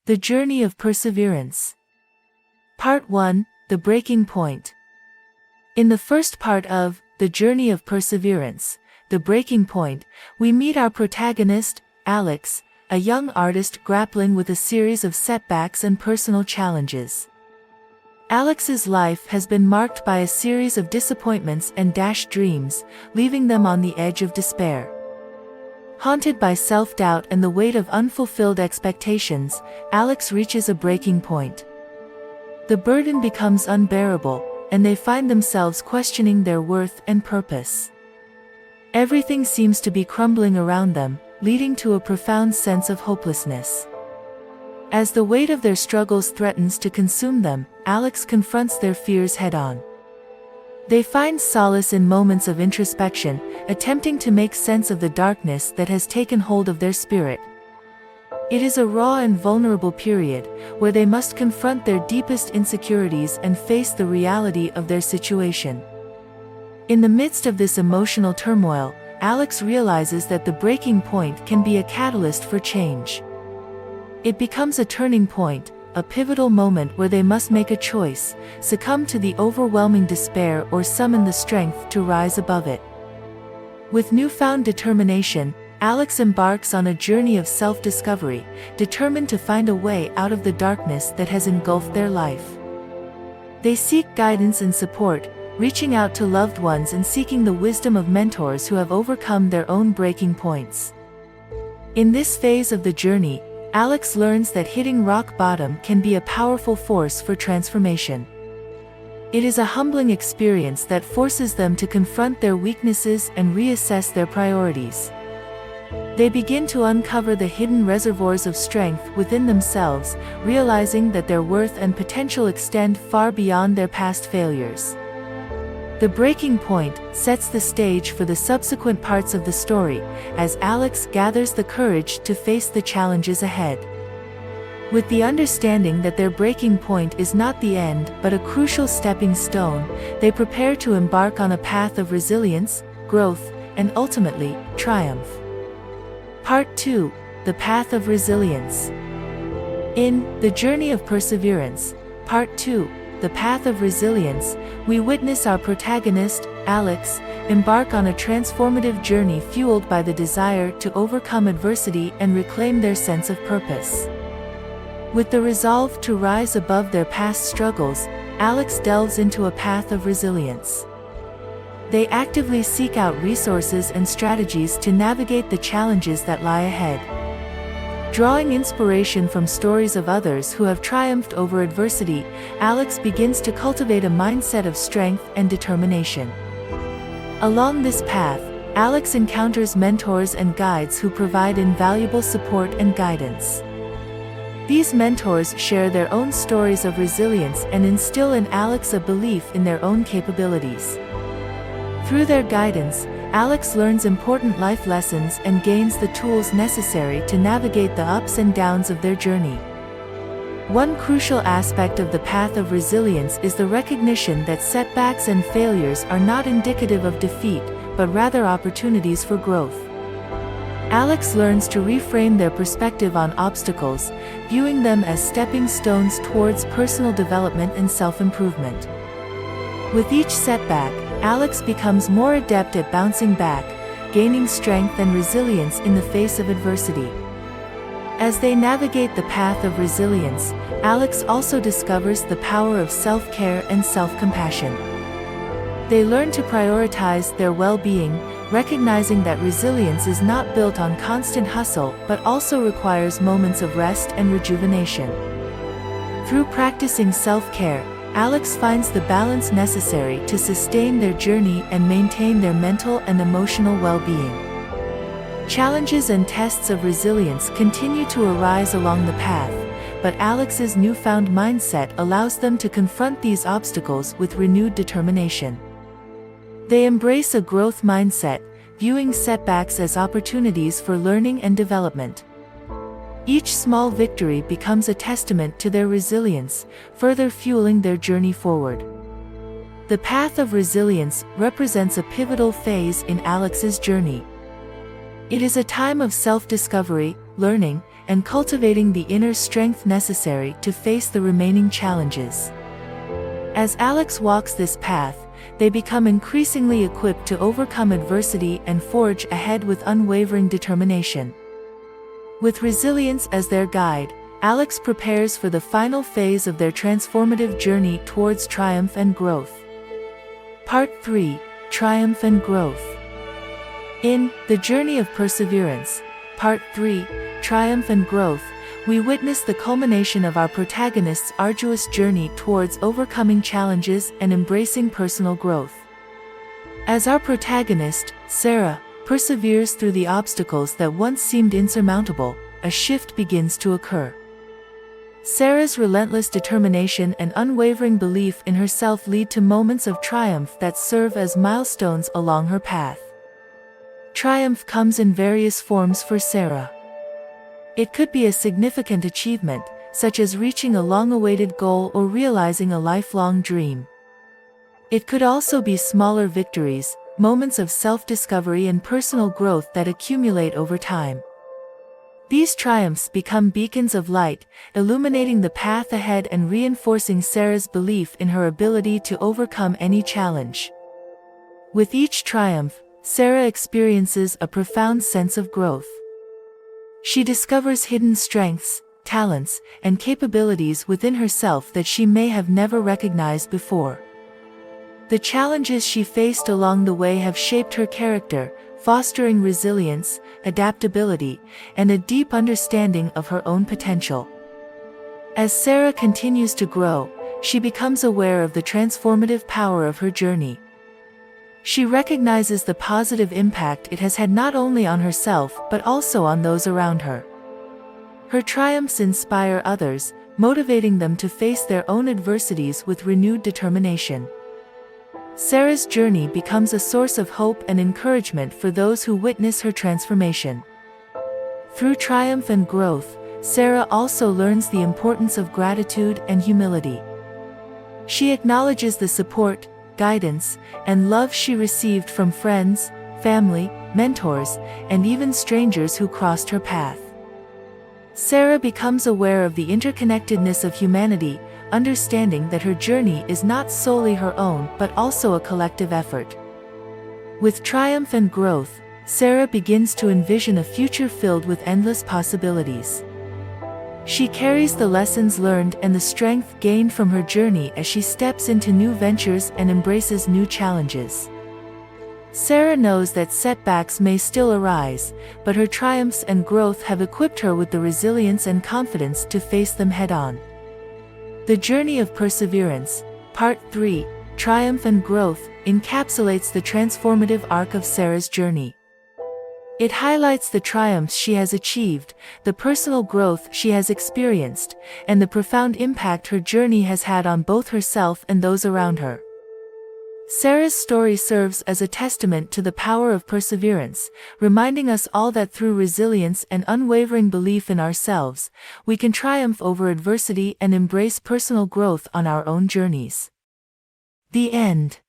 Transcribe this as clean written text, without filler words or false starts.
The Journey of Perseverance. Part 1, The Breaking Point. In the first part of The Journey of Perseverance, The Breaking Point, we meet our protagonist, Alex, a young artist grappling with a series of setbacks and personal challenges. Alex's life has been marked by a series of disappointments and dashed dreams, leaving them on the edge of despair. Haunted by self-doubt and the weight of unfulfilled expectations, Alex reaches a breaking point. The burden becomes unbearable, and they find themselves questioning their worth and purpose. Everything seems to be crumbling around them, leading to a profound sense of hopelessness. As the weight of their struggles threatens to consume them, Alex confronts their fears head-on. They find solace in moments of introspection, attempting to make sense of the darkness that has taken hold of their spirit. It is a raw and vulnerable period, where they must confront their deepest insecurities and face the reality of their situation. In the midst of this emotional turmoil, Alex realizes that the breaking point can be a catalyst for change. It becomes a turning point, a pivotal moment where they must make a choice, succumb to the overwhelming despair or summon the strength to rise above it. With newfound determination, Alex embarks on a journey of self-discovery, determined to find a way out of the darkness that has engulfed their life. They seek guidance and support, reaching out to loved ones and seeking the wisdom of mentors who have overcome their own breaking points. In this phase of the journey, Alex learns that hitting rock bottom can be a powerful force for transformation. It is a humbling experience that forces them to confront their weaknesses and reassess their priorities. They begin to uncover the hidden reservoirs of strength within themselves, realizing that their worth and potential extend far beyond their past failures. The breaking point sets the stage for the subsequent parts of the story, as Alex gathers the courage to face the challenges ahead. With the understanding that their breaking point is not the end but a crucial stepping stone, they prepare to embark on a path of resilience, growth, and ultimately, triumph. Part 2, The Path of Resilience. In The Journey of Perseverance, Part 2, The Path of Resilience, we witness our protagonist, Alex, embark on a transformative journey fueled by the desire to overcome adversity and reclaim their sense of purpose. With the resolve to rise above their past struggles, Alex delves into a path of resilience. They actively seek out resources and strategies to navigate the challenges that lie ahead. Drawing inspiration from stories of others who have triumphed over adversity, Alex begins to cultivate a mindset of strength and determination. Along this path, Alex encounters mentors and guides who provide invaluable support and guidance. These mentors share their own stories of resilience and instill in Alex a belief in their own capabilities. Through their guidance, Alex learns important life lessons and gains the tools necessary to navigate the ups and downs of their journey. One crucial aspect of the path of resilience is the recognition that setbacks and failures are not indicative of defeat, but rather opportunities for growth. Alex learns to reframe their perspective on obstacles, viewing them as stepping stones towards personal development and self-improvement. With each setback, Alex becomes more adept at bouncing back, gaining strength and resilience in the face of adversity. As they navigate the path of resilience, Alex also discovers the power of self-care and self-compassion. They learn to prioritize their well-being, recognizing that resilience is not built on constant hustle but also requires moments of rest and rejuvenation. Through practicing self-care, Alex finds the balance necessary to sustain their journey and maintain their mental and emotional well-being. Challenges and tests of resilience continue to arise along the path, but Alex's newfound mindset allows them to confront these obstacles with renewed determination. They embrace a growth mindset, viewing setbacks as opportunities for learning and development. Each small victory becomes a testament to their resilience, further fueling their journey forward. The path of resilience represents a pivotal phase in Alex's journey. It is a time of self-discovery, learning, and cultivating the inner strength necessary to face the remaining challenges. As Alex walks this path, they become increasingly equipped to overcome adversity and forge ahead with unwavering determination. With resilience as their guide, Alex prepares for the final phase of their transformative journey towards triumph and growth. Part 3: Triumph and Growth. In The Journey of Perseverance, Part 3, Triumph and Growth, we witness the culmination of our protagonist's arduous journey towards overcoming challenges and embracing personal growth. As our protagonist, Sarah, perseveres through the obstacles that once seemed insurmountable, a shift begins to occur. Sarah's relentless determination and unwavering belief in herself lead to moments of triumph that serve as milestones along her path. Triumph comes in various forms for Sarah. It could be a significant achievement, such as reaching a long-awaited goal or realizing a lifelong dream. It could also be smaller victories, moments of self-discovery and personal growth that accumulate over time. These triumphs become beacons of light, illuminating the path ahead and reinforcing Sarah's belief in her ability to overcome any challenge. With each triumph, Sarah experiences a profound sense of growth. She discovers hidden strengths, talents, and capabilities within herself that she may have never recognized before. The challenges she faced along the way have shaped her character, fostering resilience, adaptability, and a deep understanding of her own potential. As Sarah continues to grow, she becomes aware of the transformative power of her journey. She recognizes the positive impact it has had not only on herself but also on those around her. Her triumphs inspire others, motivating them to face their own adversities with renewed determination. Sarah's journey becomes a source of hope and encouragement for those who witness her transformation. Through triumph and growth, Sarah also learns the importance of gratitude and humility. She acknowledges the support, guidance, and love she received from friends, family, mentors, and even strangers who crossed her path. Sarah becomes aware of the interconnectedness of humanity, understanding that her journey is not solely her own but also a collective effort. With triumph and growth, Sarah begins to envision a future filled with endless possibilities. She carries the lessons learned and the strength gained from her journey as she steps into new ventures and embraces new challenges. Sarah knows that setbacks may still arise, but her triumphs and growth have equipped her with the resilience and confidence to face them head-on. The Journey of Perseverance, Part 3, Triumph and Growth, encapsulates the transformative arc of Sarah's journey. It highlights the triumphs she has achieved, the personal growth she has experienced, and the profound impact her journey has had on both herself and those around her. Sarah's story serves as a testament to the power of perseverance, reminding us all that through resilience and unwavering belief in ourselves, we can triumph over adversity and embrace personal growth on our own journeys. The end.